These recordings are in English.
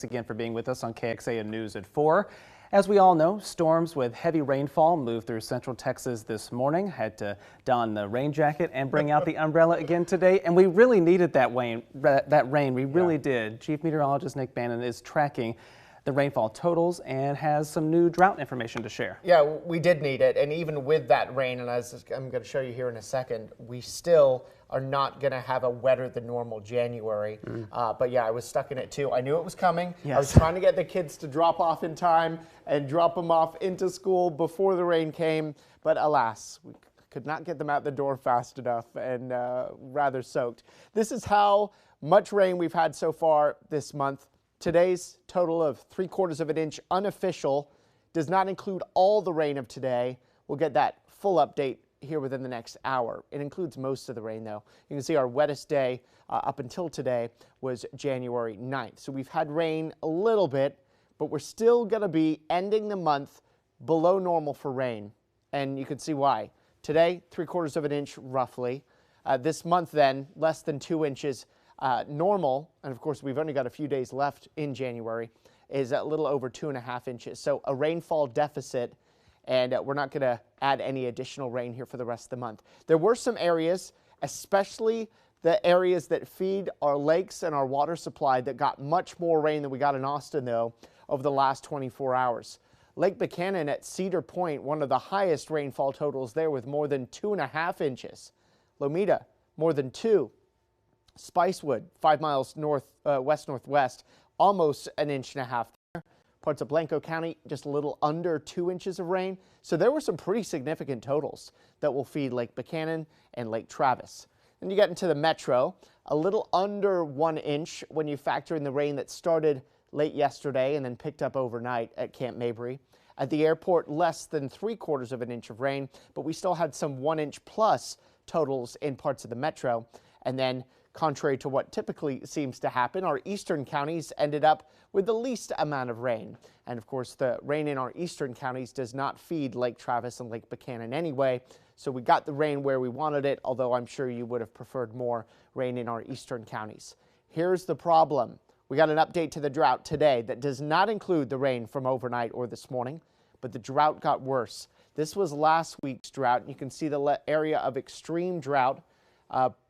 Thanks again for being with us on KXAN News at 4. As we all know, storms with heavy rainfall moved through central Texas this morning. Had to don the rain jacket and bring out the umbrella again today, and we really needed that rain. We really did. Chief Meteorologist Bannin is tracking the rainfall totals and has some new drought information to share. Yeah, we did need it, and even with that rain, and as I'm going to show you here in a second, we still are not going to have a wetter than normal January. But yeah, I was stuck in it too. I knew it was coming. Yes. I was trying to get the kids to drop off in time and drop them off into school before the rain came, but alas, we could not get them out the door fast enough and rather soaked. This is how much rain we've had so far this month. Today's total of 3/4 of an inch unofficial does not include all the rain of today. We'll get that full update here within the next hour. It includes most of the rain though. You can see our wettest day up until today was January 9th. So we've had rain a little bit, but we're still going to be ending the month below normal for rain. And you can see why. Today, 3/4 of an inch roughly. This month then, less than 2 inches. Normal, and of course we've only got a few days left in January, is a little over 2.5 inches. So a rainfall deficit, and we're not going to add any additional rain here for the rest of the month. There were some areas, especially the areas that feed our lakes and our water supply, that got much more rain than we got in Austin though over the last 24 hours. Lake Bannin at Cedar Point, one of the highest rainfall totals there with more than 2.5 inches. Lomita, more than 2. Spicewood, 5 miles west-northwest, almost 1.5 inches there. Parts of Blanco County, just a little under 2 inches of rain. So there were some pretty significant totals that will feed Lake Bannin and Lake Travis. Then you get into the metro, a little under 1 inch when you factor in the rain that started late yesterday and then picked up overnight at Camp Mabry. At the airport, less than 3/4 of an inch of rain, but we still had some 1 inch plus totals in parts of the metro. And then, contrary to what typically seems to happen, our eastern counties ended up with the least amount of rain. And of course, the rain in our eastern counties does not feed Lake Travis and Lake Bannin anyway. So we got the rain where we wanted it, although I'm sure you would have preferred more rain in our eastern counties. Here's the problem. We got an update to the drought today that does not include the rain from overnight or this morning, but the drought got worse. This was last week's drought. You can see the area of extreme drought.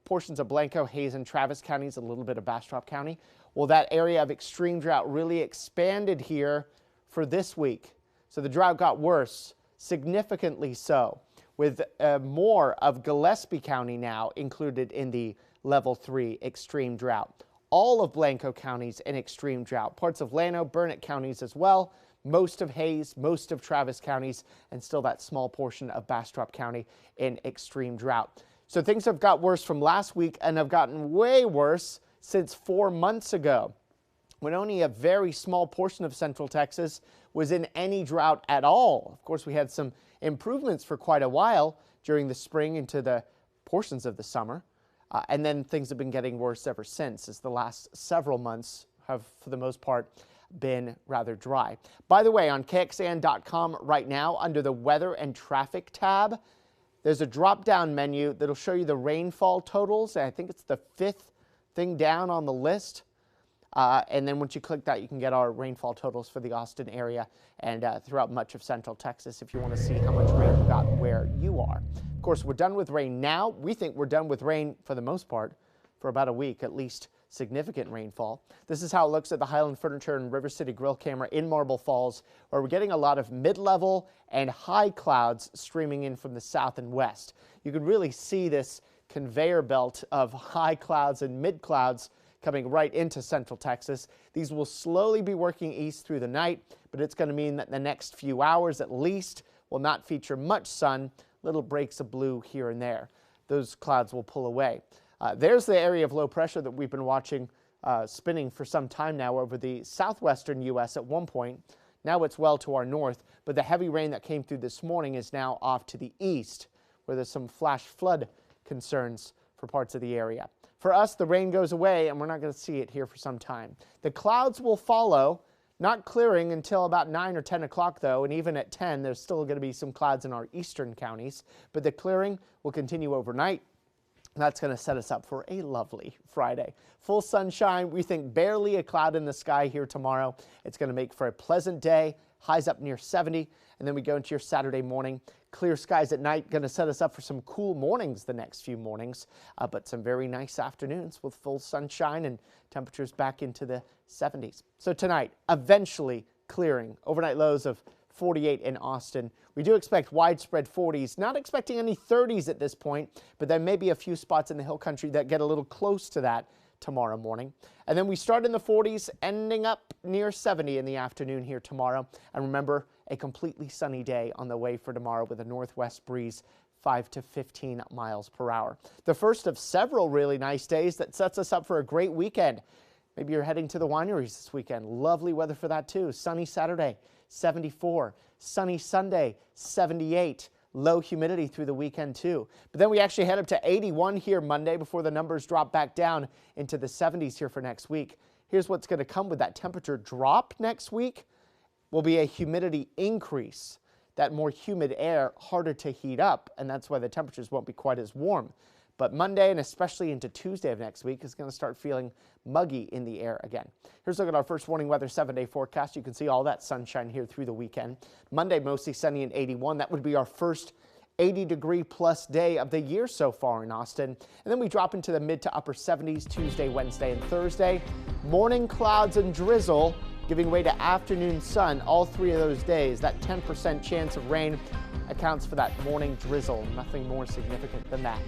Portions of Blanco, Hays, and Travis counties, a little bit of Bastrop County. Well, that area of extreme drought really expanded here for this week. So the drought got worse, significantly so, with more of Gillespie County now included in the level 3 extreme drought. All of Blanco counties in extreme drought, parts of Llano, Burnett counties as well, most of Hays, most of Travis counties, and still that small portion of Bastrop County in extreme drought. So things have got worse from last week and have gotten way worse since 4 months ago, when only a very small portion of central Texas was in any drought at all. Of course, we had some improvements for quite a while during the spring into the portions of the summer. And then things have been getting worse ever since, as the last several months have, for the most part, been rather dry. By the way, on KXAN.com right now, under the Weather and Traffic tab, there's a drop-down menu that'll show you the rainfall totals. I think it's the 5th thing down on the list. And then once you click that, you can get our rainfall totals for the Austin area and throughout much of central Texas if you want to see how much rain you got where you are. Of course, we're done with rain now. We think we're done with rain for the most part for about a week, at least significant rainfall. This is how it looks at the Highland Furniture and River City Grill camera in Marble Falls, where we're getting a lot of mid-level and high clouds streaming in from the south and west. You can really see this conveyor belt of high clouds and mid clouds coming right into central Texas. These will slowly be working east through the night, but it's going to mean that the next few hours at least will not feature much sun, little breaks of blue here and there. Those clouds will pull away. There's the area of low pressure that we've been watching spinning for some time now over the southwestern U.S. at one point. Now it's well to our north, but the heavy rain that came through this morning is now off to the east, where there's some flash flood concerns for parts of the area. For us, the rain goes away, and we're not going to see it here for some time. The clouds will follow, not clearing until about 9 or 10 o'clock, though, and even at 10, there's still going to be some clouds in our eastern counties, but the clearing will continue overnight. That's going to set us up for a lovely Friday. Full sunshine. We think barely a cloud in the sky here tomorrow. It's going to make for a pleasant day. Highs up near 70. And then we go into your Saturday morning. Clear skies at night. Going to set us up for some cool mornings the next few mornings. But some very nice afternoons with full sunshine and temperatures back into the 70s. So tonight, eventually clearing. Overnight lows of 48 in Austin. We do expect widespread 40s, not expecting any 30s at this point, but there may be a few spots in the hill country that get a little close to that tomorrow morning. And then we start in the 40s, ending up near 70 in the afternoon here tomorrow. And remember, a completely sunny day on the way for tomorrow with a northwest breeze 5 to 15 miles per hour. The first of several really nice days that sets us up for a great weekend. Maybe you're heading to the wineries this weekend. Lovely weather for that too. Sunny Saturday, 74. Sunny Sunday, 78. Low humidity through the weekend too. But then we actually head up to 81 here Monday before the numbers drop back down into the 70s here for next week. Here's what's going to come with that temperature drop next week. Will be a humidity increase. That more humid air harder to heat up, and that's why the temperatures won't be quite as warm. But Monday and especially into Tuesday of next week is going to start feeling muggy in the air again. Here's a look at our first warning weather 7-day forecast. You can see all that sunshine here through the weekend. Monday mostly sunny and 81. That would be our first 80-degree plus day of the year so far in Austin. And then we drop into the mid to upper 70s Tuesday, Wednesday, and Thursday. Morning clouds and drizzle giving way to afternoon sun all 3 of those days. That 10% chance of rain accounts for that morning drizzle. Nothing more significant than that.